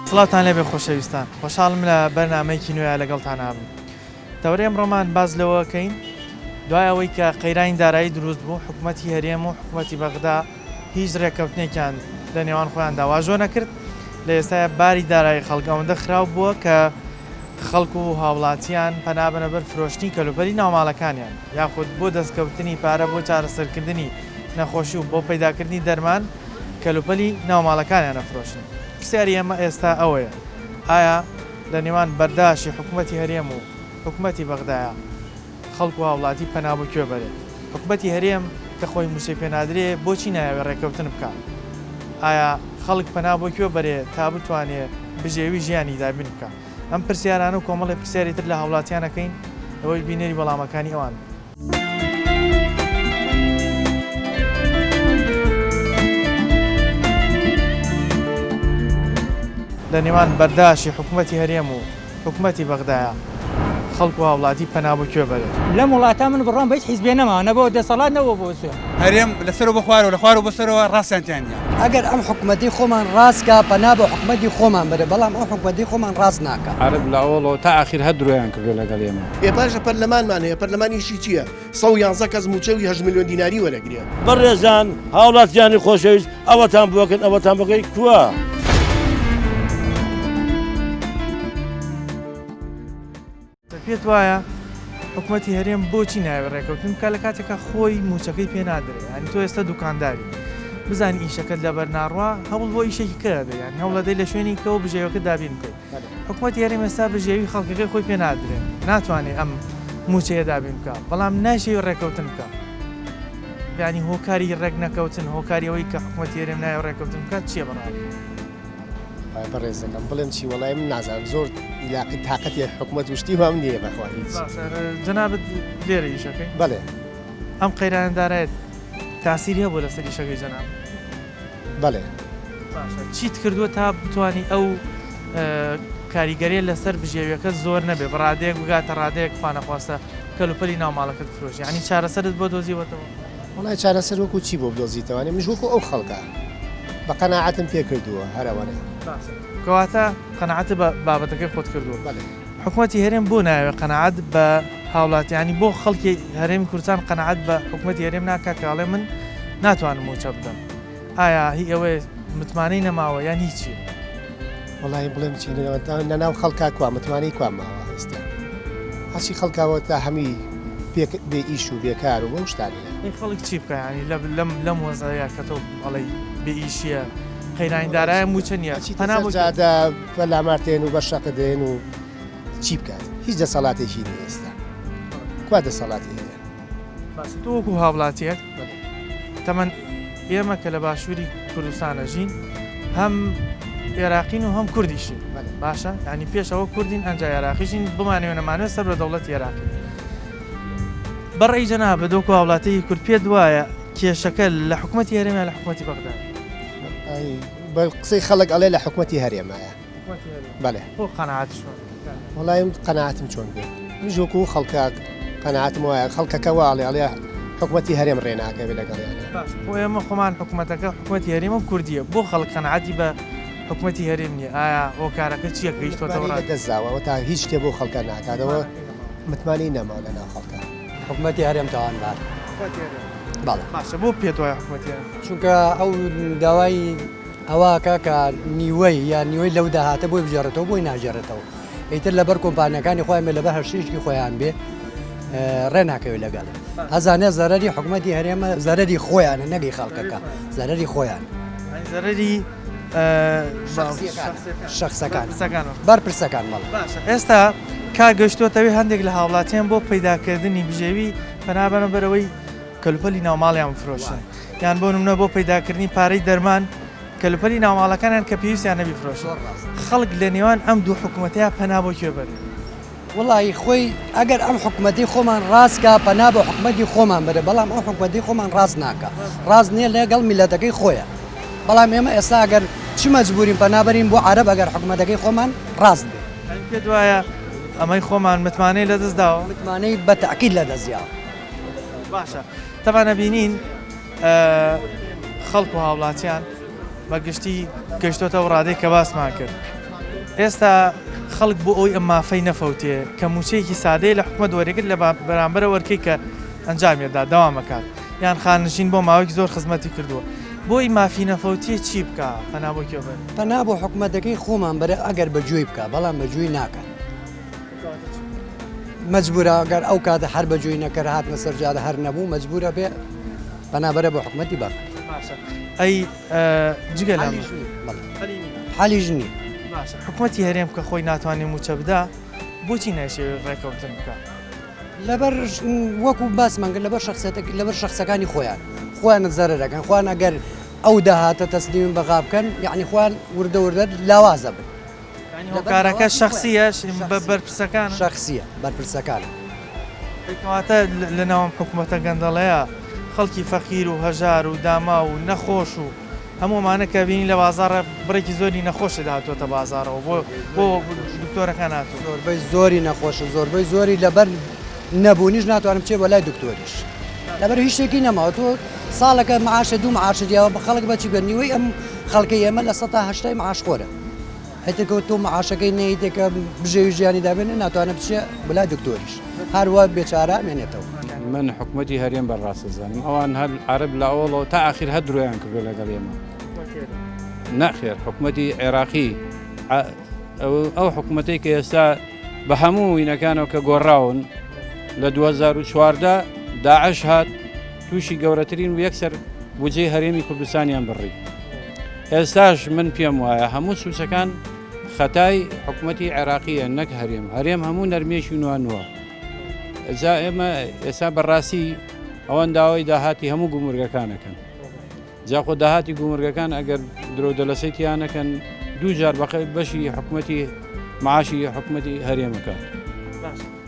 سڵاتان لێبێ خۆشەویستان، خۆشحاڵم لە بەرنامەیەکی نوێیە لەگەڵتان هابووم. دەورەی ئەمڕۆمان باز لەوەکەین دوای ئەوەی کە قەیرانی دارایی دروست بوو، حکوومەتی هەرێم و حکوومەتی بەغدا هیچ ڕێکەوتنێکیان لە نێوان خۆیان داواژۆ نەکرد. لە ئێستاە باری دارایی خەڵک ئەوەندە خراپ بووە کە خەڵکو و هاوڵاتیان پەنابەنە بەر فرۆشتنی کەلوپەلی ناوماڵەکانیان، یاخود بۆ دەستکەوتنی پارە بۆ چارەسەرکردنی نەخۆشی و بۆ پەیداکردنی دەرمان کەلوپەلی ناوماڵەکانیان نەفرۆشن. پرسیاری ئێمە ئێستا ئەوەیە، ئایا لە نێوان بەرداشی حکوومەتی هەرێم و حکوومەتی بەغدایە خەڵک و هاوڵاتی پەنا بۆ کوێ بەرێت؟ حکوومەتی هەرێم کە خۆی موچەی پێنادرێ بۆچی ناوێت ڕێکەوتن بکات؟ ئایا خەڵک پەنا بۆ کوێ بەرێت تا بتوانێت بژێوی ژیانی دابین بکات؟ ئەم پرسیارانە و کۆمەڵی پرسیاری تر لە هاوڵاتیانەکەین ئەوەی بینێری وەڵامەکانی ئەوان. لە نێوان بەرداشی حکوومەتی هەرێم و حکوومەتی بەغدایە خەڵک و هاوڵاتی پەنا بۆ کوێ بەرێت؟ لەم وڵاتە من بڕۆم بە هیچ حیزبێ نەما نەبەوە دەسەڵات نەوە بۆ سوێن هەرێم لەسەرەوە بە خوارەوە لە خوارەوە بەسەرەوە ڕاستیانتیانە. ئەگەر ئەم حکوومەتی خۆمان ڕاستکە پەنا بە حکوومەتی خۆمان بەرێ، بەڵام ئەم حکوومەتی خۆمان ڕاست ناکە. عرب لە ئەوڵەوە تا ئاخیر هەردرویان کردو لەگەڵ ئێمە. پاشە پەرلەمانمان هەیە، پەرلەمانیشی چییە؟ 111 کەس موچەوی 8 میلیۆن دیناری وەرەگرێت. بەڕێزان هاوڵاتیانی خۆشەویست، ئەوەتان بووەکەن ئەوەتان بەگەی کووە. پێت وایە حکوومەتی هەرێم بۆچی ناوێت ڕێکەوتن بکات لە کاتێکە خۆی موچەکەی پێ نادرێت؟ ینی تۆ ئێستا دوکانداری بزانی ئیشەکەت لەبەر ناڕوا هەوڵ بۆ ئیشێکی کردە، یانی هەوڵەدەی لە شوێنی کەەوە بژێوەکە دابین بکەیت. حکوومەتی هەرێم ئێستا بژێوی خەڵکەکەی خۆی پێ نادرێت، ناتوانێت ئەم موچەیە دابین بکات، بەڵام ناشێوی ڕێکەوتن بکات. یانی هۆکاری ڕێک نەکەوتن، هۆکاری ئەوەی کە حکوومەتی هەرێم ناوێت ڕێکەوتن بکات چییە بەڕای؟ بەڕێزەکەم بڵێم چی وەڵای من نازانم، زۆر علاقی تااقەتی حکوومەت وشتی هەم نییە بەخوا هیچ. جەنابەت لێرە ئیشەکەی؟ بەڵێ. ئەم قەیرانەدارایەت تاسیری هەبوو لەسەر ئیشەکەی جەناب؟ بەڵێ. چیت کردووە تا بتوانی ئەو کاریگەریە لەسەر بژێویەکە زۆر نەبێ، بڕادەیەک بگاتە ڕادەیەک خواستە کەلوپەلی ناوماڵەکەت فرۆشی، ینی چارەسەرت بۆ دۆزیوەتەوە؟ وڵای چارەسەر وەکو چی بۆ بدۆزیتەوانێ؟ مش وەکو ئەو خەڵکە بە قەناعەتم پێ کردووە هەرەوەنێ. کەواتە قەناعەت بە بابەتەکەی خۆت کردووە. حکوومەتی هەرێم بۆ ناوێت قەناعەت بە هاوڵاتیانی بۆ خەڵکی هەرێمی کوردستان قەناعەت بە حکوومەتی هەرێم ناکات کە ئەڵێ من ناتوانم موچە بدەم؟ ئایا هی ئەوەی متمانەی نەماوە یان هیچی؟ وڵای بڵێم چی نەناو خەڵکا کوا متمانەی کوام ماوە ئێستا هەچی خەڵکاوە تا هەمی بێ ئیش و بێکار و بۆ شتانە. خەڵک چی بکە؟ ینی لەم وەزەیە کە تۆ ئەڵەی بێ ئیشیە قەیرانیدارایە موچە نییە پەناجادا بەلامارتێن و بە شەق دێن و چی بکات؟ هیچ دەسەڵاتێکی نیە ئێستا. کوا دەسەڵاتی هەیە؟ تۆ وەکو هاوڵاتیەک تەمەەن ئێمە کە لە باشووری کوردستانە ژین هەم عێراقین و هەم کوردیشین، باشە؟ ینی پێشەوە کوردین ئەنجا عێراقیشین بمانەوێ نەمانوێت سەر بە دەوڵەتی عێراقی. بەڕێی جەنابەت وەکو هاوڵاتیی کورد پێت وایە کێشەکە لە حکوومەتی هەرێمە لە حکوومەتی بەغدا؟ بە قسەی خەڵک ئەڵێ لە حکوومەتی هەرێمایە. بەڵێ. بۆ قەناعەتش؟ وەڵایم قەناعەتم چۆن بێت؟ مش وەکو خەڵکە قەناعەتم وایە خەڵکەکە واڵێ ئەڵێ حکوومەتی هەرێم ڕێناکە بێ لەگەڵیانە. بۆ ئێمە خۆمان حکوومەتەکە حکوومەتی هەرێمە کوردیە، بۆ خەڵک قەناعەتی بە حکوومەتی هەرێم نییە. ئایا هۆکارەکە چییە کە هیچ دەستداوەوە تا هیچ شتێ بۆ خەڵکە ناکاتەوە متمانی نەماوە لە ناو خەڵکە. حکوومەتی هەرێم تاوانبار. بەڵێ. باشە بۆ پێت وایە حکوومەتی هەرێم؟ چونکە ئەو داوای ئەوەکە کە نیوەی یان نیوەی لەو داهاتە بۆی بژێڕێتەوە بۆی ناژێڕێتەوە، ئیتر لەبەر کۆمپانیەکانی خۆیان لەبەر هەرشیشکی خۆیان بێ ڕێناکەوێت لەگەڵ. ئەزانێت زەرەری حکوومەتی هەرێمە زەرەری خۆیانە نەگەی خەڵکەکە، زەرەری خۆیان، زەرەری شەخسەکان بەرپرسەکان. مەڵ ئێستا کا گەشتوتەوەی هەندێک لە هاوڵاتیان بۆ پەیداکردنی بژێوی پەنابەنە بەرەوەی کەلوپەلی ناوماڵیان بفرۆشن، یان بۆ نمونە بۆ پەیداکردنی پارەی دەرمان کەلوپەلی ناوماڵەکانیان کە پێویستیان نەبی فرۆشن. خەڵک لە نێوان ئەم دوو حکوومەتەیە پەنا بۆ کوێ بەرێت؟ وڵی خۆی ئەگەر ئەم حکوومەتی خۆمان ڕاستکە پەنا بە حکوومەتی خۆمان بەرێ، بەڵام ئەم حکوومەتی خۆمان ڕاست ناکە، ڕاست نییە لەگەڵ میلەتەکەی خۆیە. بەڵام ئێمە ئێستا ئەگەر چی مەجبورین پەنابەرین بۆ عەرەب ئەگەر حکوومەتەکەی خۆمان ڕاست بێ. پێت وایە ئەمەی خۆمان متمانەی لەدەستداوە؟ متمانەی بە تەعکید لەدەستیاوە. باشە تەمانە بینین خەڵک و هاوڵاتیان بە گشتی گەشتۆتە و ڕادەی کە باسمان کرد ئێستا خەڵک بۆ ئەوی ئەم مافەی نەفەوتێ کە موچەیەکی سادەی لە حکومەت وەرەگرت لە بەرامبەرە وەرکەی کە ئەنجامێدا داوامەکات یان خاننشین بۆ ماوەیەکی زۆر خزمەتی کردووە بۆی مافی نەفەوتیە چی بکە پەنا بۆ کێوبەر پەنا بۆ حکومەتەکەی خۆمان بەرە ئەگەر بەجوێی بکە بەڵام بەجوێی ناکەن مەجبورە ئەگەر ئەو کاتە هەر بەجوێی نەکەر هاتنە سەرجادە هەر نەبوو مەجبورە بێ پەنابەرە بۆ حکومەتی بەخ ئەی جگە لە حالیش نییە باشە حکومەتی هەرێم کە خۆی ناتوانێت موچە بدا بۆچی ناشێوێت ڕێکەوتن بکە لەبەر وەکو باسمانگە لەبەر شخصەکانی خۆیان زەرە دەکەن خوان ئەگەر ئەو داهاتە تەسلیم بەغا بکەن یعنی خوان وردە لاوازە بن کارەکە شخصیەش بەرپرسەکان شخصیە بەرپرسەکان کەواتە لەناوم حکوومەتە گەندەڵەیە خەڵکی فەقیر و هەژار و داما و نەخۆش و هەمومانە کە بینی لە بازارە بڕێکی زۆری نەخۆشە داهاتوۆتە بازارەوە بۆ دکتۆرەکان هاتوو زۆربەی زۆری نەخۆشە زۆربەی زۆری لەبەر نەبوونیش ناتوانم بچێ بە لای دکتۆریش لەبەر هیچ شتێکی نەماوە تۆ ساڵەکە معاشە دوو معاشە دیاوە بە خەڵک بەچی بەنیوەی ئەم خەڵکە ئێمە لە 1970 معاشخۆرە هەتێکەوە تۆ معاشەکەی نەیتێکە بژێوی ژیانی دابێنێ ناتوانە بچێ بەلای دکتۆریش هەروە بێچارە مێنێتەوە من حکومەتی هەرێم بەڕاستە زانم ئەوان هەر عرب لە ئەوڵەوە تا ئاخیر هەر درۆیان کردو لەگەڵ ئێمە نەخێر حکومەتی عێراقی ئەو حکومەتەی کە ئێستا بە هەموو وینەکانەوە کە گۆڕاون لە 2014 داعش هات تووشی گەورەترین و یەکسەر بودجەی هەرێمی کوردستانیان بڕی ئێستاش من پێم وایە هەموو سووسەکان خەتای حکومەتی عێراقیە نەک هەرێم هەموو نەرمێشی نوانوە ئێمە ئێستا بەڕاستی ئەوەن داوای داهاتی هەموو گومرگەکانەکەن جاخۆ داهاتی گومرگەکان ئەگەر درۆ دەلەسەیتیانەکەن دوو جار بەشی حکومەتی معاشی حکومەتی هەرێمەکان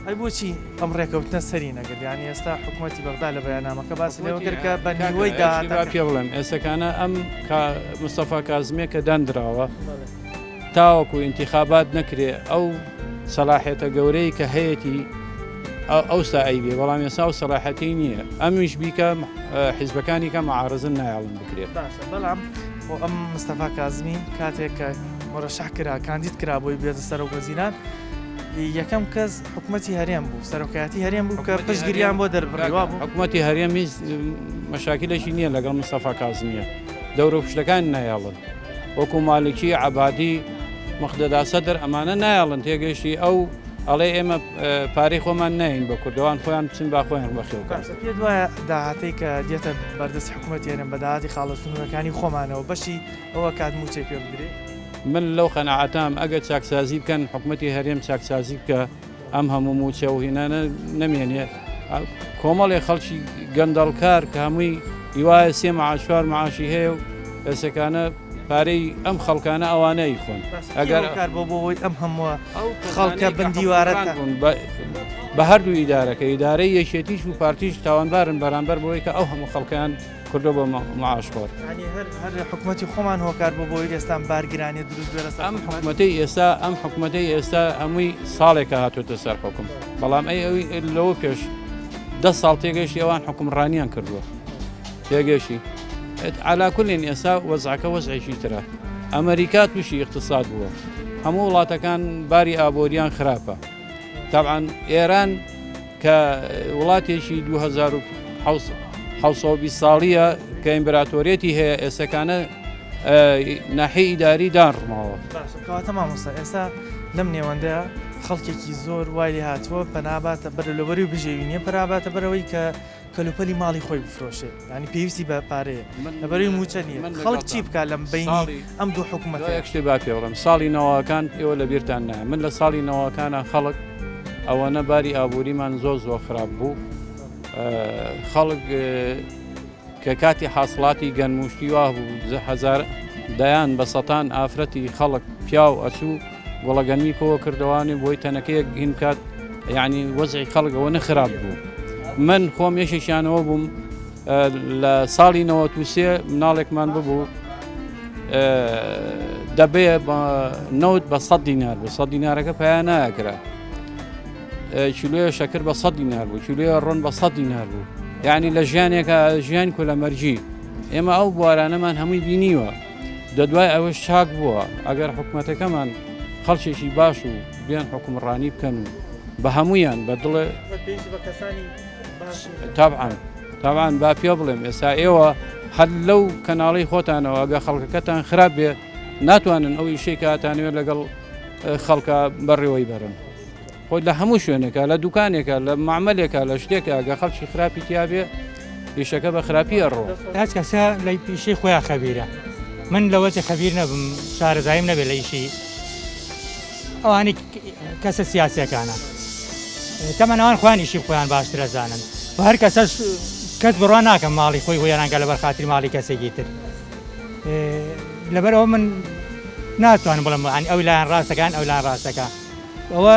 ئەی بۆچی ئەم ڕێکەوتنە سەری نەگەر یانی ئێستا حکومەتی بەغدا لە بەیانامەکە باس لێوە کرد کە بە نیوەی پێ بڵێم ئێستاکانە ئەم مستەفا کازمێ کە دانراوە تاوەکو ئینتیخابات نەکرێ ئەو سەلاحێتە گەورەی کە هەیەی ئەوستا ئەیبێ بەڵام ێستا و سەلاحەتی نییە ئەمیش بیکە حیزبەکانی کە مەعارەزن نایڵن بکرێت بەڵام بۆ ئەم مستەفا کازمی کاتێک کە مۆرەشەح کرا کاندید کرا بۆی بێتە سەرۆک وەزیران یەکەم کەس حکومەتی هەرێم بوو سەرۆکایەتی هەرێم بوو کە پشتگیریان بۆ دەربڕیوا بوو حکومەتی هەرێمی مەشاکلێکی نییە لەگەڵ مستەفا کازمیە دەورە پشتەکان نایاڵن وەکو مالکی عەبادی مەخدەدا سەدر ئەمانە نایاڵن تێگەشتی ئەو ئەڵێ ئێمە پارەی خۆمان نین بە کوردەوان خۆیان بچن با خۆیان بەخێوکە پێ وایە داهاتەی کە دێتە بەردەست حکومەتی هەرێم بە داهاتی خاڵەسنوورەکانی خۆمانەوە بەشی ئەوە کات موچەی پێ بدرێت من لەو قەناعەتام ئەگەر چاکسازی بکەن حکومەتی هەرێم چاکسازی بکە ئەم هەموو موچە و هینانە نەمێنێ کۆمەڵێ خەڵکی گەندەڵکار کە هەمووی هیوایە سێ معاشوار معاشی هەیە و ئێسەکانە پارەی ئەم خەڵکانە ئەوانەی خۆن ئەگەر کار بۆ بۆی ئەم هەمووە خەڵکە بندیوارەت بوون بە هەردوو ئیدارەکە ئیدارەی یەکێتیش و پارتیش تاوانبارن بەرامبەر بۆی کە ئەو هەموو خەڵکیان کردو بە معاشخۆر هەر حکومەتی خۆمان هۆکار بۆ بۆی ئێستا بارگرانی دروست بێ ئەم حکومەتەی ئێستا هەمووی ساڵێکە هاتوۆتە سەر حکم بەڵام ئەوی لەوە پێش 10 ساڵ تێگەشتی ئەوان حکومڕانیان کردووە تێگەشتی علاکولین ئێستا وەزعەکە وەزعێکی ترە ئەمریکا تووشی اقتصاد بووە هەموو وڵاتەکان باری ئابۆریان خراپە طبعاً ئێران کە وڵاتێکی 2720 ساڵیە کە ئیمپراتۆریەتی هەیە ئێستاکانە ناحیەی ئیداری دانڕماوە کەواتە مامۆستا ئێستا لەم نێوەندەیە خەڵکێکی زۆر وای لێ هاتووە پەناباتە بەر لەبەری و بژێوینیە پەراباتە بەرەوەی کە کەلوپەلی ماڵی خۆی بفرۆشێت ینی پێویستی بە پارەیە لەبەری موچە نیە خەڵک چی بکە لەم بینی ئەم دوو حکومەت یەک شتێ با پێوەڵم ساڵی نەوەکان ئێوە لە بیرتان نایە من لە ساڵی نەوەکانە خەڵک ئەوەنە باری ئابووریمان زۆر خراپ بوو خەڵک کە کاتی حاصڵاتی گەنموشتی وا بوو هەزار دەیان بە سەتان ئافرەتی خەڵک پیا و ئەچوو وەڵەگەنمی کۆوە کردوانی بۆی تەنەکەیەک هین کات یعنی وەزعی خەڵکەوە نەخراپ بوو من خۆم یەشێکیانەوە بووم لە ساڵی 93 مناڵێکمان ببوو دەبێ بە 100 دینار بە 100 دینارەکە پایان ناکرا کیلۆیە شەکر بە 100 دینار بوو کیلۆیە ڕۆن بە 100 دینار بوو یعنی لە ژیانێکە ژیان کۆ لە مەرجی ئێمە ئەو بوارانەمان هەمووی بینیوە دەدوای ئەوەش چاک بووە ئەگەر حکومەتەکەمان خەڵکێکی باش و بیان حکومڕانی بکەن و بە هەمویان بە دڵێ تابعاان با پێ بڵێم ئێستا ئێوە هەر لەو کەناڵی خۆتانەوە ئەگە خەڵکەکەتان خراپ بێ ناتوانن ئەو ئیشەی کاتانوێت لەگەڵ خەڵکە بەڕێوەی بەرن خۆی لە هەموو شوێنێکە لە دوکانێکە لە معمەلێکە لە شتێکە ئەگە خەڵکی خراپی تیاابێ ئیشەکە بە خراپی ئەڕۆ هیچ کەسە لە پیشەی خۆیان خەبیرە من لەوەجە خەبیر نەبم شارەزایم نەبێت لە ئیشی ئەوانی کەسە سیاسەکانە تەمەناوان خوانیشی خۆیان باشترە زانن و هەر کەسەش کەس بڕوان ناکەم ماڵی خۆی وێرانگە لە بەرخاتری ماڵی کەسێکی تر لەبەرەوە من ناتوانم بڵم ئەو لایەن ڕاستەکان ئەو لایەن ڕاستەکە ئەوە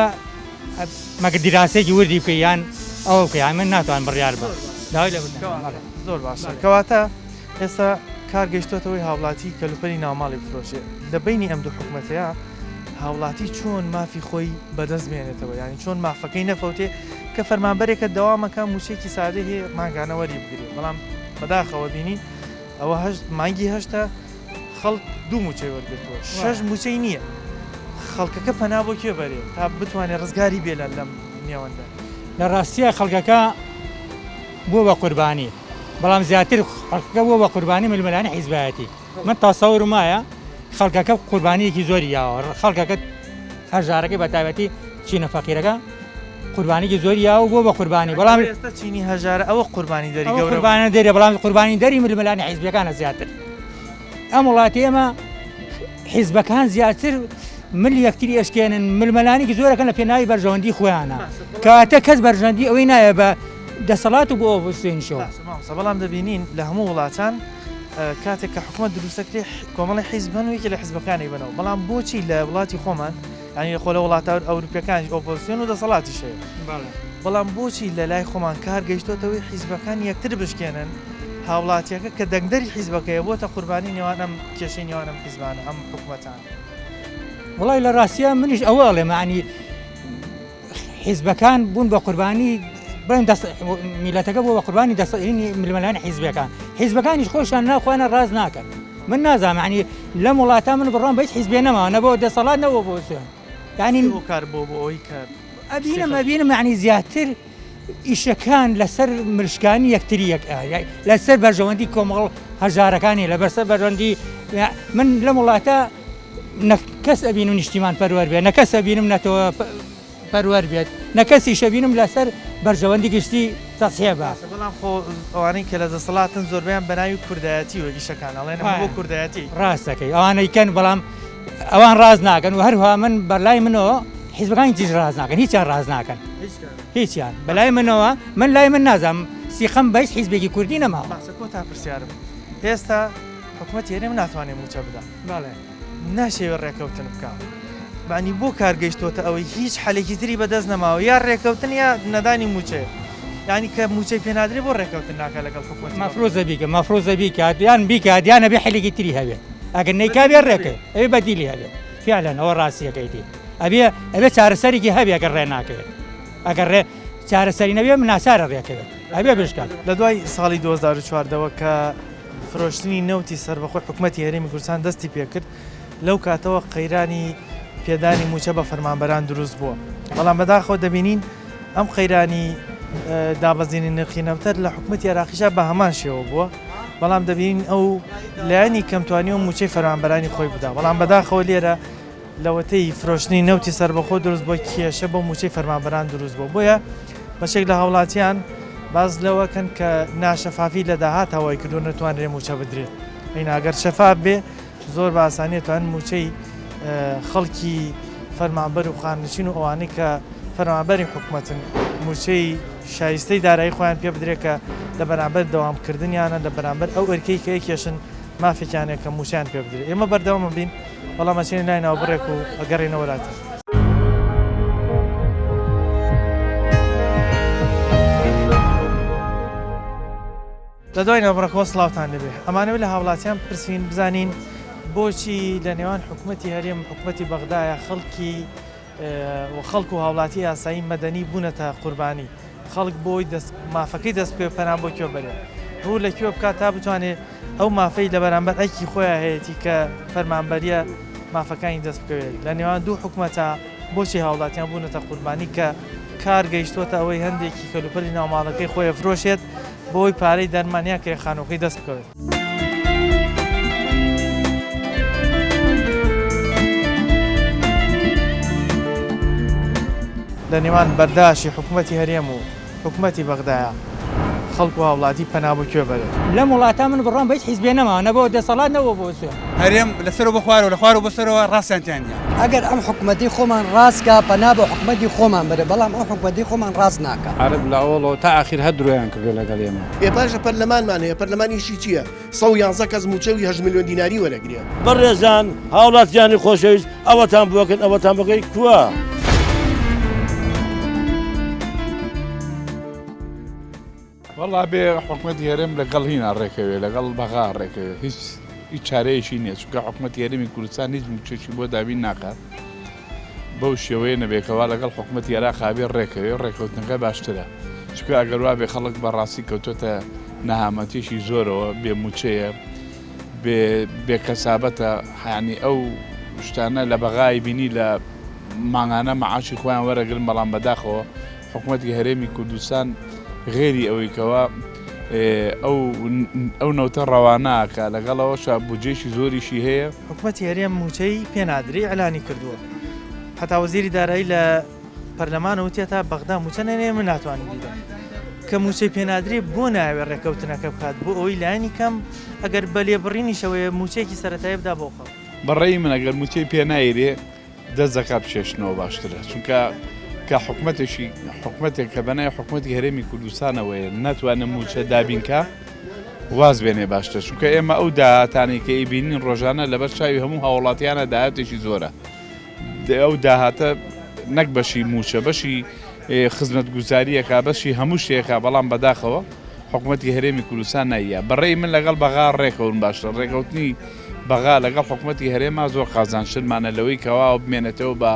مەگە دیراسێکی وردی بکە یان ئەوە بکەیان من ناتوان بڕیار بە داوای لە زۆر باشە کەواتە ئێستا کار گەیشتۆتەوەی هاوڵاتی کەلوپەری ناوماڵی بفرۆشێ لە بینی ئەم دوو حکومەتەیە هاوڵاتی چۆن مافی خۆی بەدەست بێنێتەوە یانی چۆن مافەکەی نەفەوتێ کە فەرمانبەرێکە دەوامەکە موچێکی سادە هەیە ماگانەوەری بگرێت بەڵام بەداخەوە بینین ئەوە مانگی هەشتا خەڵک دوو موچەی وەرگرتووە 6 موچەی نییە خەڵکەکە پەنا بۆ کێ بەرێ تا بتوانێت ڕزگاری بێ لەم نێوەندە لە ڕاستیە خەڵکەکە بۆ بە قوربانی بەڵام زیاتر خەڵکەکە بۆ بە قوربانی ململانی حیزبایەتی من تاسەور وایە خەڵکەکە قوربانیەکی زۆری یاوە خەڵکەکە هەژارەکەی بە تایبەتی چینە فەقیرەکە قوربانیی زۆری یاوە بۆ بە قوربانی بەڵام ئێستا چینی هەژارە ئەوە قوربانی دەری گەورە قوربانە دەرێ بەڵام قوربانی دەری ململانی حیزبەکانە زیاتر ئەم وڵاتی ئێمە حیزبەکان زیاتر مل یەکتری ئەشکێنن ململانێکی زۆرەکەن لە پێناوی بەرژەوەندی خۆیانە کەواتە کەس بەرژەندی ئەوەی نایە بە دەسەڵات و بۆ بستێنشەوە بەڵام دەبینین لە هەموو وڵاتان کاتێک کە حکوومەت دروستەکرێ کۆمەڵی حیزبەنوێکی لە حیزبەکانی بنەوە بەڵام بۆچی لە وڵاتی خۆمان ینی خۆ لە وڵاتە ئەوروپیەکانی ئۆپۆزیسیۆن و دەسەڵاتی شەیە بەڵام بۆچی لە لای خۆمان کار گەیشتۆتەوەی حیزبەکان یەکتر بشکێنن هاوڵاتیەکە کە دەنگدەری حیزبەکەیە بۆتە قوربانی نێوان ئەم کێشەی نێوان ئەم حیزبانە ئەم حکوومەتان وڵای لە ڕاستیە منیش ئەوە ئەڵێمانی حیزبەکان بوون بە قوربانی بڵێن میلەتەکە بۆ بە قوربانی دەسەڵینی ململانی حیزبەکانیش خۆشیان ناخواانە ڕاز ناکەن من نازانانی لەم وڵاتە من بڕۆم بەیت حیزبێ نەماوە نەبەوە دەسەڵات نەوە بۆ سوێن ینی کار بۆ ئەوی کار ئەبینم ینی زیاتر ئیشەکان لەسەر ملشکانی یەکتری لەسەر بەرژەوەندی کۆمەڵ هەژارەکانی لە بەرسەر بەرژەوەندی من لەم وڵاتە نەکەس ئەبین و نیشتیمان پەروەەر بێت نەکەس ئەبینم نەتەوە پەروەەر بێت نەکەسی شەبینم لەسەر بەرژەوەندی گشتی تەسیێ بە بەڵام خۆ ئەوانەی کە لە دەسەڵاتن زۆربیان بەناوی کوردایەتی وە ئیشەکان ئەڵێن بۆ کوردایەتی ڕاستەکەی ئەوانەیکەن بەڵام ئەوان ڕاز ناکەن و هەروها من بەرلای منەوە حیزبەکانی تیژ ڕاز ناکەن هیچیان ڕاز ناکەن هیچیان بەلای منەوە من لای من نازانم سیخەم بەیس حیزبێکی کوردی نەماوە تا پرسیارم ئێستا حکوومەت هێنێ ناتوانێت موچە بدە ناشێوە ڕێکەوتن بکە بانی بۆ کارگەیشتۆتە ئەوەی هیچ حالێکی تری بەدەست نەماوە یا ڕێکەوتن یا نەدانی موچێ ینی کە موچەی پێنادرێ بۆ ڕێکەوتن ناکە لەگەڵ حکوومەت مەفرۆزە بیکات یان بیکات یان نەبێ حلێکی تری هەبێت ئەگەر نەیکابێ ڕێکە ئەوێ بەدیلی هەبێت فعلەن ئەوە ڕاستیەکەیتی ئەبێ چارەسەرێکی هەبێ ئەگەر ڕێ ناکەوێت ئەگەر ڕێ چارەسەری نەبێ ناسارە ڕێکەوێت ئەبێ بشکات لە دوای ساڵی 2014ەوە کە فرۆشتنی نەوتی سەربەخۆی حکوومەتی هەرێمی کوردستان دەستی پێکرد لەو کاتەوە قەیرانی پێدانی موچە بە فەرمانبەران دروست بووە بەڵام بەداخەوە دەبینین ئەم قەیرانی دابەزینی نرخی نەوتەر لە حکوومەتی عێراقیشە بە هەمان شێوە بووە بەڵام دەبینین ئەو لایەنی کەمتوانی و موچەی فەرمانبەرانی خۆی بدا بەڵام بەداخەوە لێرە لەوەتەی فرۆشتنی نەوتی سەربەخۆ دروست بۆ کێشە بۆ موچەی فەرمانبەران دروست بووە بۆیە بەشێک لە هاوڵاتیان باز لەوەکەن کە ناشەفافی لە داهاتەوەی کردو نتوانرێ موچە بدرێت ئەگەر شەفاف بێ زۆر بە ئاسانیەتوان موچەی خەڵکی فەرمانبەر و خاننشین و ئەوانەی کە فەرمانبەری حکوومەتن موچەی شایستەی دارایی خۆیان پێ بدرێت کە لە بەرامبەر دەوامکردنیانە لە بەرامبەر ئەو ئەرکەی کە کێشن مافێکیانێک کە موچیان پێ بدرێت ئێمە بەردەوامە بین بەڵام مەچێنی لای ناوبڕێک و ئەگەڕێنەوەراتە لە دوای ناوبڕەکەەوە سڵاوتان لەبێ ئەمانەوە لە هاوڵاتیان پرسین بزانین بۆچی لە نێوان حکوومەتی هەرێم حکوومەتی بەغدایە خەڵک و هاوڵاتی یاسایی مەدەنی بوونەتە قوربانی خەڵک بۆی مافەکەی دەست پێ پەنام بۆ کوێ بەرێ ڕوو لەکوێ بکات تا بتوانێت ئەو مافەی لە بەرامبەر ئەیکی خۆیان هەیەی کە فەرمانبەریە مافەکانی دەست بکەوێت لە نێوان دوو حکومەتە بۆچی هاوڵاتیان بوونەتە قوربانی کە کار گەیشتوتە ئەوەی هەندێکی کەلوپەلی ناوماڵەکەی خۆی فرۆشێت بۆی پارەی دەرمانیا کە خانۆکەی دەست بکەوێت. لە نێوان بەرداشی حکوومەتی هەرێم و حکوومەتی بەغدایە خەڵک و هاوڵاتی پەنابوو کوێ بەرێت لە وڵاتە من بڕام بەیت حیزبێ نەماوە بۆ دەسەڵات نەوە بۆ سوێ هەرێم لەسەر بە خوار و لە خوار و بەسەرەوە ڕاستیانتیانە ئەگەر ئەم حکوومەتی خۆمان ڕاستکە پەنا بە حکوومەتی خۆمان بەرە بەڵام ئەم حکوومەتی خۆمان ڕاست ناکە عرب لە ئەوڵەوە تا ئاخیر هەدرویان کردو لەگەڵ ئێمە پاشە پەرلەمانمان هەیە پەرلەمانیشی چییە؟ 111 کەس موچەوی 8 ملیۆن دیناری وەرەگرێت. بەڕێزان هاوڵاتیانی خۆشەویست ئەوەتان بووەکەن ئەوەتان بەکەی کووە. وەڵا بێ حکوومەتی هەرێم لەگەڵ هینا ڕێکەوێ لەگەڵ بەغا ڕێکەوێ هیچ چارەیەشی نییە چونکە حکوومەتی هەرێمی کوردستان هیچ موچێکی بۆ دابین ناکات بەو شێوەیە نەبێکەوە لەگەڵ حکوومەتی عێراق خابێ ڕێکەوێ ڕێکەوتنەکە باشترە چونکە ئەگەر وا بێ خەڵک بەڕاستی کەوتۆتە نەهامەتیشی زۆرەوە بێ موچەیە بێ کەسابەتە حیانی ئەو شتانە لە بەغای بینی لە ماڭانە مەعاشی خۆیان وەرەگرن بەڵام بەداخەوە حکوومەتی هەرێمی کوردستان غێری ئەوەی کەوە ئەو نەوتە ڕەواناکە لەگەڵەوەش بودجێشی زۆریشی هەیە حکوومەتی هەرێم موچەی پێنادری ئەلانی کردووە هەتا وەزیری دارایی لە پەرلەمانە وتێ تا بەغدا موچە نێنێ من ناتوانم بیدەم کە موچەی پێنادری بۆ ناوێت ڕێکەوتنەکە بکات بۆ ئەوەی لایانی کەم ئەگەر بە لێبڕینی شەوەیە موچێکی سەرەتایی بدا بۆ خەڵک بەڕێی من ئەگەر موچەی پێنایرێ دەست دەکا بچێشنەوە باشترە چونکە کە حکوومەتێک کە بەنای حکوومەتی هەرێمی کوردستانەوەیە ناتوانە موچە دابینکە واز بێنێ باشتر چونکە ئێمە ئەو داهاتانی کە ئیبینین ڕۆژانە لەبەر چاوی هەموو هاوڵاتیانە داهاتێکی زۆرە ئەو داهاتە نەک بەشی موچە بەشی خزمەت گوزاریەکە بەشی هەموو شتێکە بەڵام بەداخەوە حکوومەتی هەرێمی کوردستان نایە بەڕێی من لەگەڵ بەغا ڕێکەون باشتر ڕێکەوتنی بەغا لەگەڵ حکوومەتی هەرێما زۆر قازانشتمانە لەوەی کەوا بمێنێتەوە بە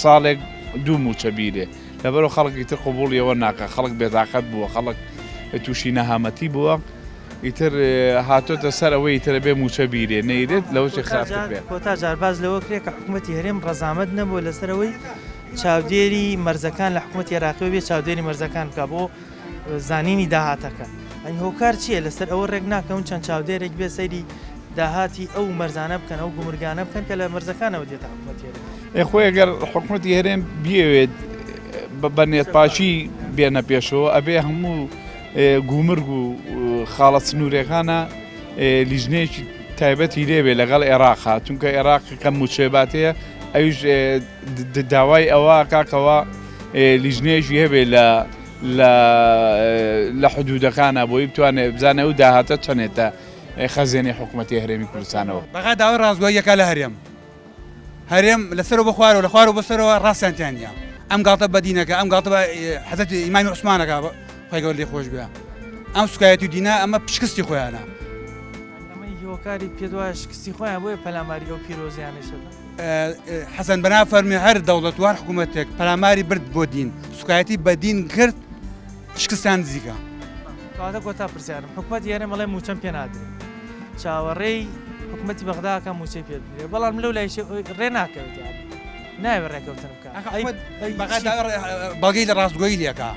ساڵێک دوو موچە بیرێ لەبەرەوە خەڵکی تر قبوڵیەوە ناکە خەڵک بێتاقەت بووە خەڵک تووشی نەهامەتی بووە ئیتر هاتۆتە سەر ئەوەی ترە بێ موچە بیرێ نەیرێت لەوەی خراپتر بێت کۆتا جارباز لەوە کرێت کە حکوومەتی هەرێم ڕەزامەت نەبووە لەسەرەوەی چاودێری مەرزەکان لە حکوومەتی عێراقیەوە بێ چاودێری مەرزەکان بکە بۆ زانینی داهاتەکە ئەنی هۆکار چییە لەسەر ئەوە ڕێک ناکەون چەند چاودێرێک بێ سەیری داهاتی ئەو مەرزانە بکەن ئەو گومرگانە بکەن کە لە مەرزەکانەوە دێتە حکوومەتی هەرێم خۆی ئەگەر حکوومەتی هەرێم بیەوێت بە نێتپاشی بێنە پێشەوە ئەبێ هەموو گومرگ و خاڵە سنوورەکانە لیژنەیەکی تایبەتی لێبێ لەگەڵ عێراقا چونکە عێراق کەم موچێباتەیە ئەویش داوای ئەوە کاکەوە لیژنەیەشی هەبێ لە حدودەکانە بۆی بتوانێت بزانێ و داهاتە چەندێتە خەزێنی حکوومەتی هەرێمی کوردستانەوە بەغا داوای ڕازگۆییەکە لە هەرێم لەسەر بە خوار و لە خوار و بەسەرەوە ڕاستیانتیانە ئەم گاڵتە بەدینەکە ئەم گاڵتە بە حەزەتی ئیمامی عوسمانەکە خۆیگەڵ لێ خۆش بێ ئەم سوکایەتی و دینە ئەمە پشکستی خۆیانە ئەمەی هۆکاری پێ دوای شکستی خۆیان بۆیە پەلاماری ئەو پیرۆزیانەشە حەسەن بەنا فەرمی هەر دەوڵەتوار حکوومەتێک پەلاماری برد بۆ دین سوکایەتی بە دین کرد شکستان نزیکە کەواتە کۆتا پرسیارم حکوومەتی هەرێم بەڵێ موچەم پێ نادرێت چاوەڕێی حکوومەتی بەغداکە موچەی پێ بدرێ بەڵام لەو لای ڕێ ناکەوێت ناوێت ڕێکەوتن بکە بەڵگەی لە ڕاستگۆیی لێکە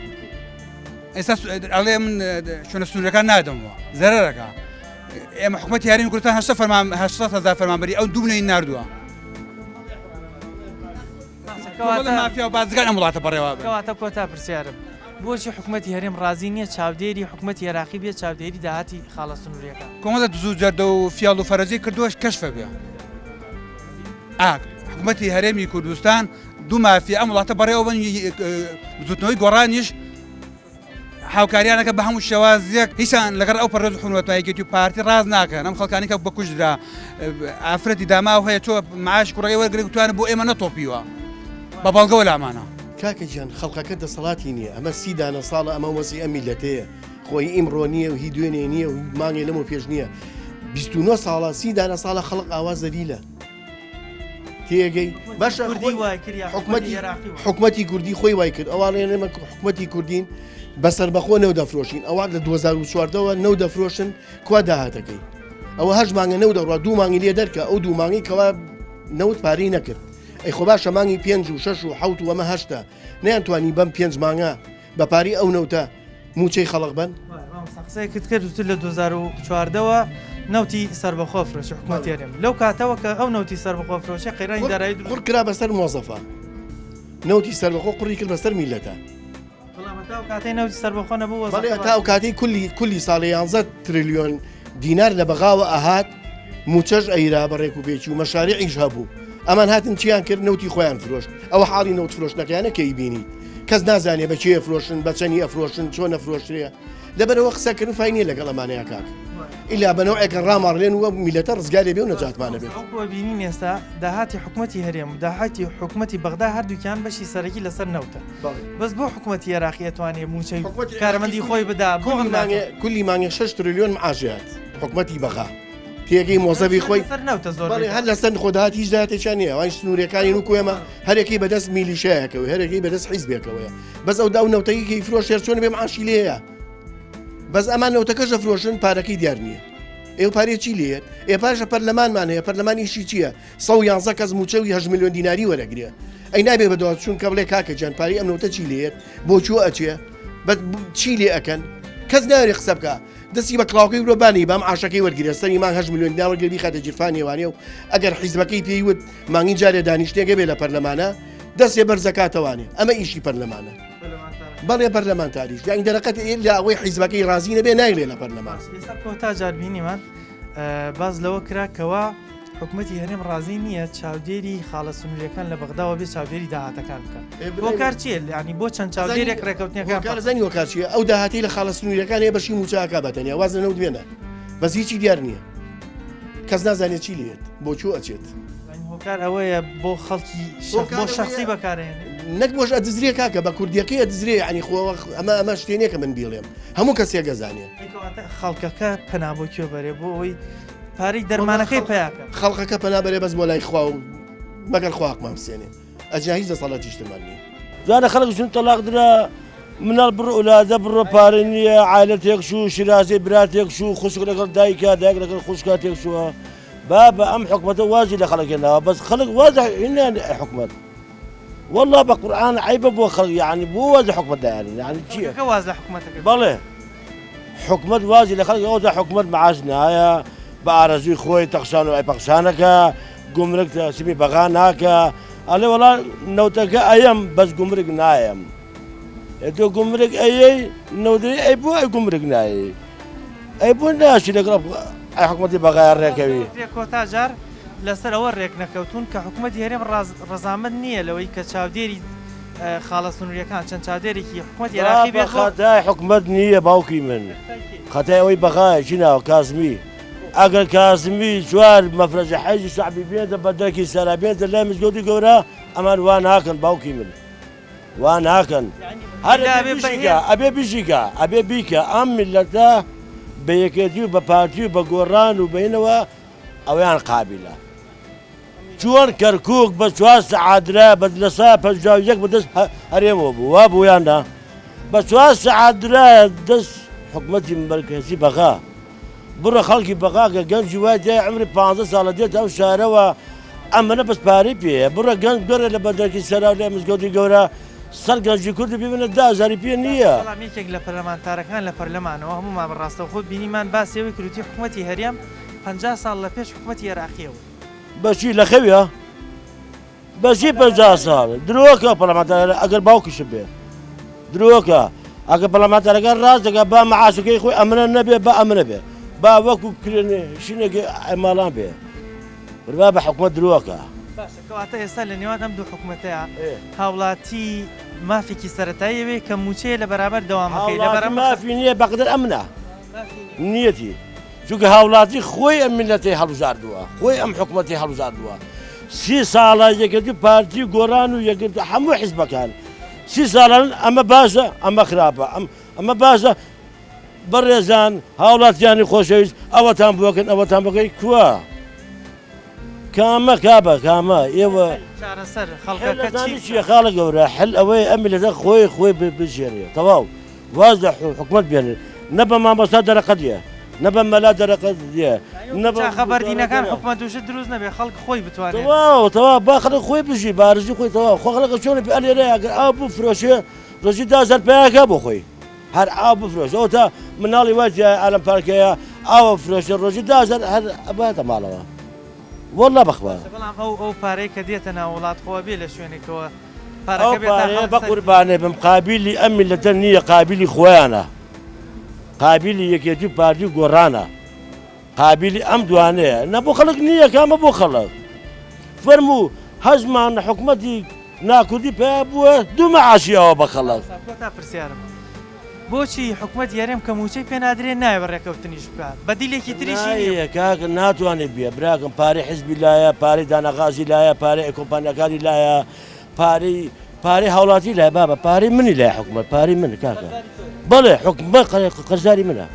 ئێستا ئەڵێ من شوێنە سنوورەکان نادەمەوە زەرەرەکە ئێمە حکوومەتی هەرێمی کوردستان 800,000 فەرمانبەری ئەو دوو بنەی ناردووە مافیا و بازرگان ئەم وڵاتە بەڕێوە کەواتە کۆتا پرسیارم بۆچی حکوومەتی هەرێم ڕازی نییە چاودێری حکوومەتی عێراقی بێت چاودێری داهاتی خاڵە سنووریەکە کۆمەڵە دزوو جەردە و فیاڵ و فەرەزی کردووەش کەشفە بێ حکوومەتی هەرێمی کوردستان دوو مافیا ئەم وڵاتە بەڕێوە بن زوتنەوەی گۆڕانیش هاوکاریانەکە بە هەموو شێوازیەک هیچان لەگەر ئەو پەرۆز حکوومەتایەتی و پارتی ڕاز ناکەن ئەم خەڵکانی کە بەکوژرا ئافرەتی داماو هەیە تۆ معاش کوڕی وەرگرێک توانە بۆ ئێمە نەتۆپیوە بە بەڵگەوە لامانە کاکە گیان خەڵقەکە دەسەڵاتی نییە ئەمە 30 دانە ساڵە ئەمە وەسی ئەم میلەتەیە خۆی ئیمڕۆ نییە و هی دوێنێ نییە و مانگێ لەمە پێش نییە 29 ساڵە 30 دانە ساڵە خەڵق ئاوا زەلیلە تێگەی باشە حکوومەتی کوردی خۆی وای کرد ئەوانێنەمە حکوومەتی کوردین بەسەر بەخۆ نەو دەفرۆشین ئەوان لە 2014ەوە نەو دەفرۆشن کوا داهاتەکەی ئەوە هەش مانگە نەو دەڕوا دوو مانگی لێ دەرکە ئەو دوو مانگی کەوا نەوت پارەی نەکرد ئەی خۆ باشە مانگی 5 و 6 و 7 و ئەمە هەشتا نەیانتوانی بەم 5 مانگە بە پاری ئەو نەوتە موچەی خەڵق بن قسەیەکت کرد وتر لە 2014ەوە نەوتی سەربەخۆ فرۆشی حکوومەتی هەرێم لەو کاتەوە کە ئەو نەوتی سەربەخۆ فرۆشی قەیرانی دارایی قڕ کرا بەسەر مۆزەفە نەوتی سەربەخۆ قڕی کرد بەسەر میلەتە کاتی نەوتی سەربەخۆ نەبوو تا ئەو کاتی کولی ساڵی 11 تریلیۆن دینار لە بەغاوە ئاهات موچەش ئەیرا بەڕێک و بێکی و مەشاریعیش هەبوو ئەمان هاتن چیان کرد نەوتی خۆیان فرۆشت ئەوە حاڵی نەوت فرۆشتنەکەیانە کەی بینی کەس نازانێ بە چێ فرۆشن بە چەنی ئەفرۆشن چۆن نەفرۆشترێ لەبەرەوە قسەکردن فاینیە لەگەڵ ئەمانەیە کاک ئیلا بەنەوەیەکە ڕاماڕێن وە میلەتە ڕزگارێ بێ و نەجاتمانە بێت بینین ئێستا داهاتی حکوومەتی هەرێم و داهاتی حکوومەتی بەغدا هەردووکیان بەشی سەرەکی لەسەر نەوتە بەس بۆ حکوومەتی عێراقی ئەتوانێ موچەی کارەمەندی خۆی بدا کولی مانگێ 6 تریلیۆن معاژات حکوومەتی بەغا تێگەی مۆزەبی خۆی هەر لەسەر خۆداات هیچ داهاتێکیان نییە وای سنوورەکانی و کوێمە هەرێکی بەدەست میلیشایەکەوە هەرێکی بەدەست حیزبێکەوەیە بەس ئەو دا و نەوتەیەکی فرۆشێر چۆن بێ معاشی لێیە بەس ئەمان نەوتەکەش دەفرۆشن پارەکەی دیار نییە ئێوە پارێکی لێت ئێ پاشە پەرلەمانمان هەیە پەرلەمانیشی چییە 111 کەس موچەوی 8 میلیۆن دیناری وەرەگرێ ئەی نابێ بەدەوات چون کە بڵێ کاکە گیان پاری ئەم نەوتە چی لێت بۆ چوە ئەچێ چی لێ ئەەکەن کەس ناوێ قسە بکە دەستی بە کڵاوکەی ورۆبانی بام عاشەکەی وەرگرێ سەری مان 8 میلیۆن دینار وەرگری خاتە جیرفانیێوانێ و ئەگەر حیزبەکەی پێیوت مانگی جارێ دانیشتێگە بێ لە پەرلەمانە دەستێ بەرزەکاتەوانێ ئەمە ئیشی پەرلەمانە بەڵێ پەرلەمانتاریش یان دەرەقەت لە ئەوەی حیزبەکەی رازی نەبێ ناگرێ لە پەرلەمان تا جار بینیمان باز لەوە کراکەوە حکوومەتی هەرێم رازی نییە چاودێری خاڵە سنووریەکان لە بەغداوە بێ چاودێری داهاتەکان بکە بۆ کار چیە ینی بۆ چەند چاودێرێک ڕێکەوتنیەکانزانی وە کارچیە ئەو داهاتی لە خاڵە سنووریەکان هەیە بەشی موچاکە بەتەنیا وازە نەوت بێنە بەس هیچی دیار نییە کەس نازانێت چی لێت بۆ چوو ئەچێت هۆکار ئەوەیە بۆ خەڵکی بۆ شخصی بەکارێن نەک بۆش ئەدزرێ کاکە بە کوردیەکەی ئەدزرێ ینی خۆ ئەمە شتێنێکە من بیڵێم هەموو کەسێک گەزانێت خەڵکەکە پەنا بۆ کوێ بەرێ بۆ ئەوەی پارەی دەرمانەکەی پیاکە خەڵقەکە پەنابەرێ بەس بۆ لای خوا و مەگەر خواقمان بسێنێ ئەجا هیچ دەسەڵاتی شتمان نیە زانە خەڵک چون تەلاق درا مناڵ بڕ ئولادە بڕۆ پارە نییە عایلەتێک شو شیرازی براتێک شو خوشک لەگەڵ دایکە دایک لەگەڵ خوشکاتێک شووە بابە ئەم حکومەتە وازی لە خەڵکێناوە بەس خەڵک وازە هینیان حکومەت والله بە قورئان عیبە بۆ خەڵک یعنی بۆ وازی حکومەت دایانی یعنی چییە واز لە حکومەتەکە بەڵێ حکومەت وازی لە خەڵک ئەودا حکومەت معاش نایە بە ئارەزوی خۆی تەخشان و ئەیپەخشانەکە گومرگ سیمی بەغا ناکە ئەڵێ وەڵا نەوتەکە ئەیەم بەس گومرگ نایەم تۆ گومرگ ئەیەی نەودەی ئەی بۆ ئەی گومرگ نایە ئەی بۆ ناشی لەگەڵ حکومەتی بەغای ڕێکەوی کۆتا جار لەسەر ئەوە ڕێک نەکەوتون کە حکوومەتی هەرێم ڕەزامەند نییە لەوەی کە چاودێری خاڵە سنووریەکان چەند چاودێرێکی حکوومەتی عێراقی بێت خەتای حکومەت نییە باوکی من خەتای ئەوەی بەغایەکی ناوە کازمی ئەگەر کازمی جوار مەفرەجە حەیزی شعبی بێتە بە دەرکی سەرا بێتە لای مزگەوتی گەورە ئەمان وا ناکەن باوکی من وا ناکەن ئەبێ بیژیکە ئەبێ بیکە ئەم میلەتە بە یەکێتی و بە پارتی و بە گۆڕان و بینەوە ئەویان قابلە چۆن کەرکووک بە 4 سەعاترا بە لە سا 51 بەدەست هەرێمەوە بوو وا بوویاندا بە 4 سەعاترا دەست حکومەتی مەرکەزی بەغا بڕە خەڵکی بەغاکە گەنجی وای دای عمری 15 ساڵە دێت ئەو شارەوە ئەمەنە بەس پارەی پێ بڕە گەنج گەڕێ لە بەدەرکی سەرا و لای مزگەوتی گەورە سەر گەنجی کوردی ببینە 10,000 پێ نییە یەکێک لە پەرلەمانتارەکان لە پەرلەمانەوە هەمومان بەڕاستە خۆت بینیمان باسیەوەی کروتی حکوومەتی هەرێم 50 ساڵ لە پێش حکوومەتی عێراقیەوە بەچی لە خەویە بەچی 50 ساڵ درۆکە پەرلەمانتارە ئەگەر باوکیشە بێ درۆکە ئەگە پەرلەمانتارەکان ڕاست دەکات با مەعاشەکەی خۆی ئەمنە نەبێ با ئەمنە بێ با وەکو کرێنێ شینێکی ئەماڵان بێ بربا بە حکومەت درۆکە کەواتە ئێستا لە نێوان ئەم دوو حکوومەتەیە هاوڵاتی مافێکی سەرەتاییەوێ کە موچەیە لە بەرامبەر دەوامەکەی لە بەرامبەر مافی نییە بەقدر ئەمنە نیەتی چونکە هاوڵاتی خۆی ئەم میلەتەی هەڵبژاردووە خۆی ئەم حکومەتی هەڵبژاردووە 30 ساڵە یەکێتی پارتی گۆڕان و یەکێتی هەموو حیزبەکان 30 ساڵان ئەمە باشە ئەمە خراپە ئەمە باشە بەڕێزان هاوڵاتیانی خۆشەویست ئەوەتان بۆکەن ئەوەتان بەکەی کووە کامە کابە کامە ئێوە چیە خاڵە گەورە حل ئەوەی ئەم میلەتە خۆی بژێنێ تەواو واز لە حکومەت بێنێ نە بە مامۆستا دەرەقەتیە نەبە مەلا دەرەقەت دیە خەبەردینەکان حکومەت تووشت دروست نەبێ خەڵک خۆی بتوانێت تەواو با خەڵک خۆی بژی بارزی خۆی تەواو خۆ خەڵک چۆن ئەلێرە ئەگەر ئاو بفرۆشێ ڕۆژی 10,000 پێیاکە بۆ خۆی هەر ئاو بفرۆش ئەو تا مناڵی وایە ئالم پارکەیە ئاوە فرۆشە ڕۆژی 10,000 هەر ئەباتە ماڵەوە وەڵا بەخوا بەڵام ئەو پارەی کە دێتە ناو وڵات خۆ بێ لە شوێنێکەوە ئەو پارەیە بە قوربانێ بم قابلی ئەم میلەتە نییە قابلی خۆیانە قابلی یەکێتی پارتی گۆڕانە قابلی ئەم دوانەیە نە بۆ خەڵک نییە کامە بۆ خەڵک فەرموو هەزمان حکومەتی ناکوردی پێ بووە دوو مەعاشیەوە بە خەڵک پرسیارم بۆچی حکومەت یارێم کە موچەی پێ نادرێن نایە ڕێکەوتنیش بکات بەدیلێکی تریشی کاکە ناتوانێت بێ براکەم پارەی حزبی لایە پارەی دانەغازی لایە پارەی کۆمپانیەکانی لایە پارەی هاوڵاتی لای بابە پارەی منی لای حکومەت پارەی من کاکە بەڵێ حکومەت قەرزاری منە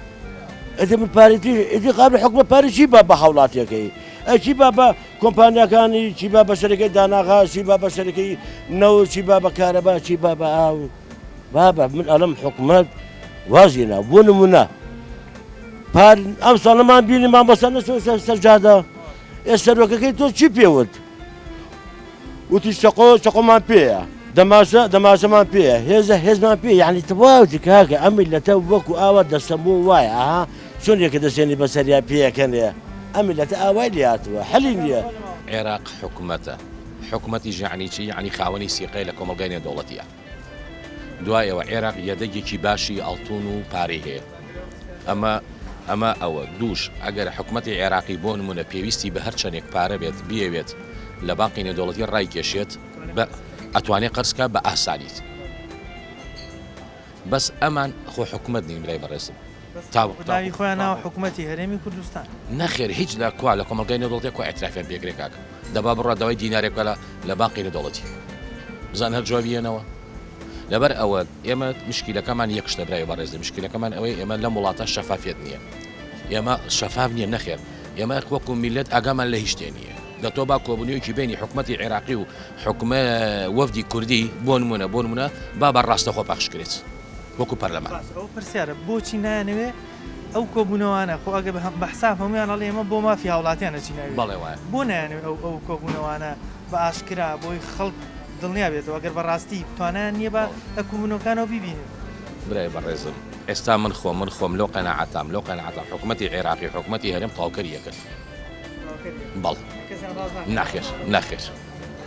ئەدە من پارێتی ئیدی قابل حکومەت پارەی چی بە هاوڵاتیەکەی چی بە کۆمپانیەکانی چی بە شەرەکەی داناغا چی بە شەرەکەی نەوە چی بە کارەبا چی بە ئاو بابە من ئەلم حکومەت وازینا بۆ نمونە ئەم ساڵەمان بینی مامۆستا سەرجادە ئێستا سەرۆکەکەی تۆ چی پێوت وتی شەقۆمان پێیە دەماسەمان پێیە هێزمان پێ یعنی تەواوی کاکە ئەم میلەتە وەکو ئاوە دەستەمبوو وایە ئاها چۆنێکە دەسێنی بەسەریا پێیەکەنێ ئەم میلەتە ئاوای لاتوە هەلی نییە عێراق حکومەتە حکومەتی ژانی چی یعنی خاوەنی سیقەی لە کۆمەلگای نێودەوڵەتیە دوایەوە عێراق یەدەگێکی باشی ئەڵتون و پارەی هەیە ئەمە ئەوە دووش ئەگەر حکومەتی عێراقی بۆ نمونە پێویستی بە هەر چەندێک پارە بێت بیەوێت لە بانقی نێودەوڵەتی ڕای کێشێت ئەتوانێت قەرزکە بە ئاسانیت بەس ئەمان خۆ حکومەت نین برای بەڕێزم تاوی خۆیان ناوە حکومەتی هەرێمی کوردستان نەخێر هیچ لە کوا لە کۆمەلگای نێودەوڵەتی کو ئەترافیان پێگرێ کاکە دەبا بڕادەوەی دینارێکە لە بانقی نێودەوڵەتی بزان هەر جوابیێنەوە لەبەر ئەوە ئێمە مشکلەکەمان یەک شتە برای بەڕێز مشکلەکەمان ئەوەی ئێمە لە وڵاتە شەفافیت نییە ئێمە شەفاف نییە نەخێر ئێمە وەکو میلەت ئاگامان لە هیچ شتێ نییە دەتۆ با کۆبوونیوەکی بینی حکومەتی عێراقی و حکومە وەفدی کوردی بۆ نمونە با بەڕاستە خۆ پاخشکرێت وەکو پەرلەمان پرسیارە بۆچی نایانەوێ ئەو کۆبوونەوەوانە خۆ ئەگە بە حساب هەمویان ئەڵێ ئێمە بۆ مافی هاوڵاتیانە چیناوی بەڵێ وایە بۆ نایانەوێ ئەو کۆبوونەوانە بە ئاشکرا بۆی خەڵک دڵنیا بێتەوە ئەگەر بەڕاستی توانیان نییە بە لە کوبوونەکانەوە ببینێت برای بەڕێزم ئێستا من خۆم لەو قەناعەتام حکومەتی عێراقی حکومەتی هەرێم تاوکەریەکەن بەڵ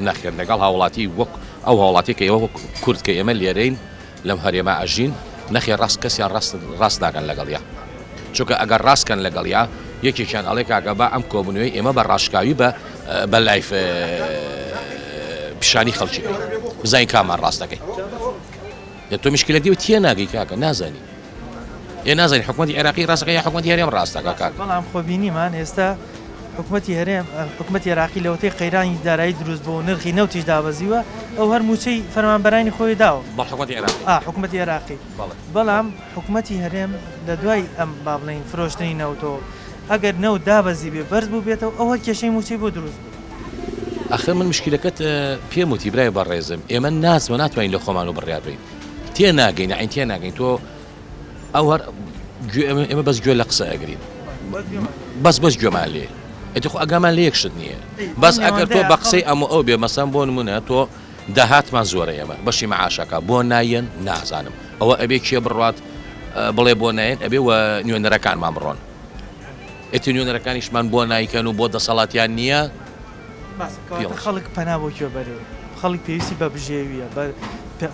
ناخێر لەگەڵ هاوڵاتی وەک ئەو هاوڵاتی کە ئێوە کورد کە ئێمە لێرەین لەم هەرێمە ئەژین نەخێر ڕاست کەسیان ڕاست ناکەن لەگەڵیا چونکە ئەگەر ڕاستکەن لەگەڵیا یەکێکیان ئەڵێ کاکە با ئەم کۆبوونەوەی ئێمە بە ڕاشکاوی بە لایف پیشانی خەڵکی بزانین کامان ڕاست دەکەی تۆ مشکلەتی و تێ ناگەی کاکە نازانی نازانی حکومەتی عێراقی ڕاستەکە یا حکومەتی هەرێم ڕاستەکە کاکە بەڵام خۆبینیمان ئێستا حکومەتی هەرێم حکومەتی عێراقی لەوەتەی قەیرانی دارایی دروست بۆ نرخی نەوتیش دابەزیوە ئەو هەر موچەی فەرمانبەرانی خۆی داوە بە حکومەتی عێراقی حکومەتی عێراقی بەڵام حکومەتی هەرێم لە دوای ئەم با بڵێن فرۆشتنی نەوتۆ ئەگەر نەوت دابەزی بێ بەرز بوو بێتەوە ئەوە کێشەی موچەی بۆ دروست بوو ئەخر من مشکلەکەت پێم وتی برای بەڕێزم ئێمە ناتوانین لە خۆمان و بڕیار بین تێ ناگەین عین تێ ناگەین تۆ ئەو هەر ئێمە بەس گوێ لە قسە ئەگرین بەس گوێمان لێ ئەتیخۆ ئەگامان لە یەکشت نییە بەس ئەگەر تۆ بە قسەی ئەمە ئەو بێ مەسەن بۆ نمونە تۆ داهاتمان زۆرە ئێمە بەشی مەعاشەکە بۆ نایەن نازانم ئەوە ئەبێ کێ بڕات بڵێ بۆ نایەن ئەبێ وە نوێنەرەکانمان بڕۆن ئەتی نوێنەرەکانیشمان بۆ نایکەن و بۆ دەسەڵاتیان نییە خەڵک پەنا بۆ کوێ بەرێ خەڵک پێویستی بە بژێویە بە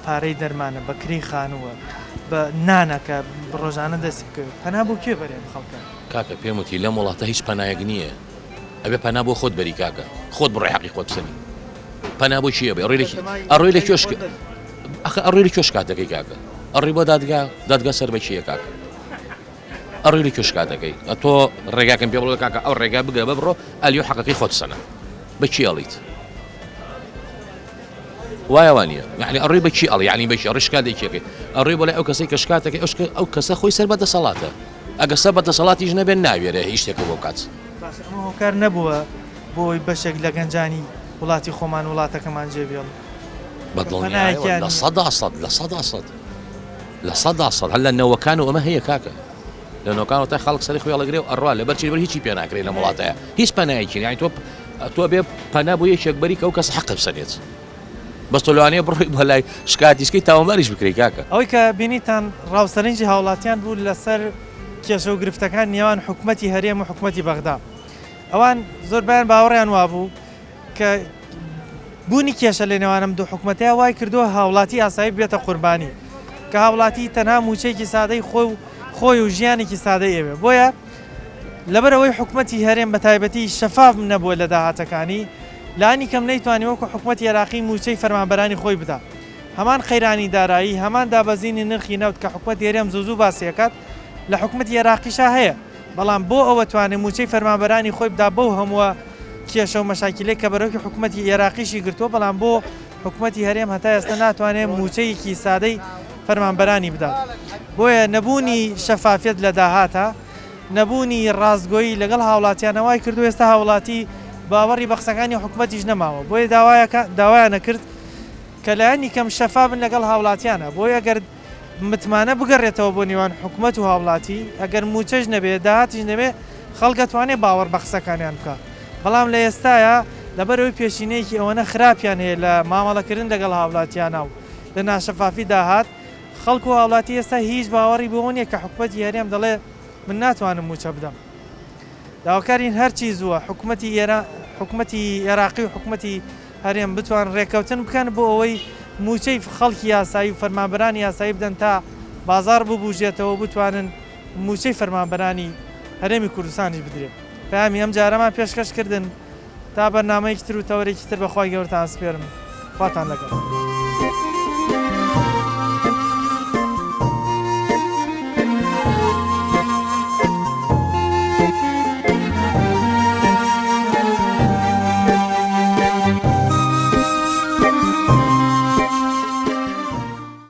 پارەی دەرمانە بە کری خانووە بە نانەکە ڕۆژانە دەست کرد پەنا بۆ کوێ بەرێ خەڵکە کاکە پێم وتی لەم وڵاتە هیچ پەنایەک نییە ئەبێ پەنا بۆ خۆت بەری کاکە خۆت بڕێ حەقی خۆت بسەنی پەنا بۆ چییە بێ ئەڕۆی لە کێشک ئەڕۆی لە کێش کاتەکەی کاکە ئەڕی بۆ دادگا سەر بە چییە کاکە ئەڕۆی لە کێش کاتەکەی تۆ ڕێگاکەم پێ بڵێ کاکە ئەو ڕێگا بگرە ببڕۆ ئەلیۆ حەقەکەی خۆت بسەنە بەچی ئەڵیت وایەوانە یعنی ئەڕێ بەچی ئەڵ یعنی بەچی ڕشکاتێکێکی ئەڕێ بۆ لای ئەو کەسەی کە شکاتەکە ئەو کەسە خۆی سەر بەدەسەڵاتە ئەگە سەر بەدەسەڵاتیش نەبێن ناوێرە هیچ شتێکە بۆ بکات هۆکار نەبووە بۆی بەشێک لە گەنجانی وڵاتی خۆمان وڵاتەکەمان جێبێڵ بەدڵنیایە لە 100% هەل لە نەوەکان و ئەمە هەیە کاکە لە نۆکانەوە تا خەڵک سەری خۆی هەڵەگرێ و ئەڕوا لە بەرچی بەر هیچی پێ ناکرێت لە وڵاتەیە هیچ پەنایەکی یانی تۆ بێ پەنا بۆ یەکێکبەری کە ئەو کەس حەق بسەرێت بەس تۆ لەوانەیە بڕۆی بە لای شکاتیسکەی تاوانباریش بکرێ کاکە ئەوەی کە بینیتان ڕاوسەرنجی هاوڵاتیان بوو لەسەر کێشە و گرفتەکان نێوان حکوومەتی هەرێم و حکوومەتی بەغدا ئەوان زۆربیان باوەڕیان وابوو کە بوونی کێشە لە نێوانم دوو حکوومەتەیە وای کردووە هاوڵاتی ئاسایی بێتە قوربانی کە هاوڵاتی تەنها موچەیەکی سادەی خۆی و ژیانێکی سادەی ئێوێ بۆیە لەبەرەوەی حکوومەتی هەرێم بە تایبەتی شەفاف نەبووە لە داهاتەکانی لانی کەم نەیتوانی وەکو حکوومەتی عێراقی موچەی فەرمانبەرانی خۆی بدا هەمان خەیرانی دارایی هەمان دابەزینی نرخی نەوت کە حکوومەت هەرێم زوو باسیەکەات لە حکوومەتی عێراقیشا هەیە بەڵام بۆ ئەوە توانێت موچەی فەرمانبەرانی خۆی بدا بەو هەمووە کێشە و مەشاکلەی کە بەرەوکی حکوومەتی عێراقیشی گرتووە بەڵام بۆ حکوومەتی هەرێم هەتا ئێستا ناتوانێت موچەیەکی سادەی فەرمانبەرانی بدات بۆیە نەبوونی شەفافیت لە داهاتە نەبوونی ڕازگۆیی لەگەڵ هاوڵاتیانەوای کردو ئێستا هاوڵاتی باوەڕی بە قسەکانی حکوومەتیش نەماوە بۆیە داوایانە کرد کە لایەنی کەم شەفافن لەگەڵ هاوڵاتیانە بۆی ئەگەر متمانە بگەڕێتەوە بۆ نێوان حکوومەت و هاوڵاتی ئەگەر موچەش نەبێ داهاتیش نەبێ خەڵگەتوانێت باوەڕ بە قسەکانیان بکە بەڵام لە ئێستاە لەبەرەوەی پێشینەیەکی ئەوەنە خراپیان هەیە لە مامەڵەکردن لەگەڵ هاوڵاتیانە و لە ناشەفافی داهات خەڵک و هاوڵاتی ئێستا هیچ باوەڕی بۆ نییە کە حکوومەتی هەرێم دەڵێ من ناتوانم موچە بدەم داواکارین هەرچی زووە حکوومەتی عێراقی و حکوومەتی هەرێم بتوان ڕێکەوتن بکەن بۆ ئەوەی موچەی خەڵکی یاسایی و فەرمانبەرانی یاسایی بدەن تا بازار ببوژێتەوە بتوانن موچەی فەرمانبەرانی هەرێمی کوردستانیش بدرێت پامی ئەم جارەمان پێشکەشکردن تا بەرنامەیەکی تر و تەوەرێکی تر بەخوای گەورتان سپێرم خواتان لەگەڵ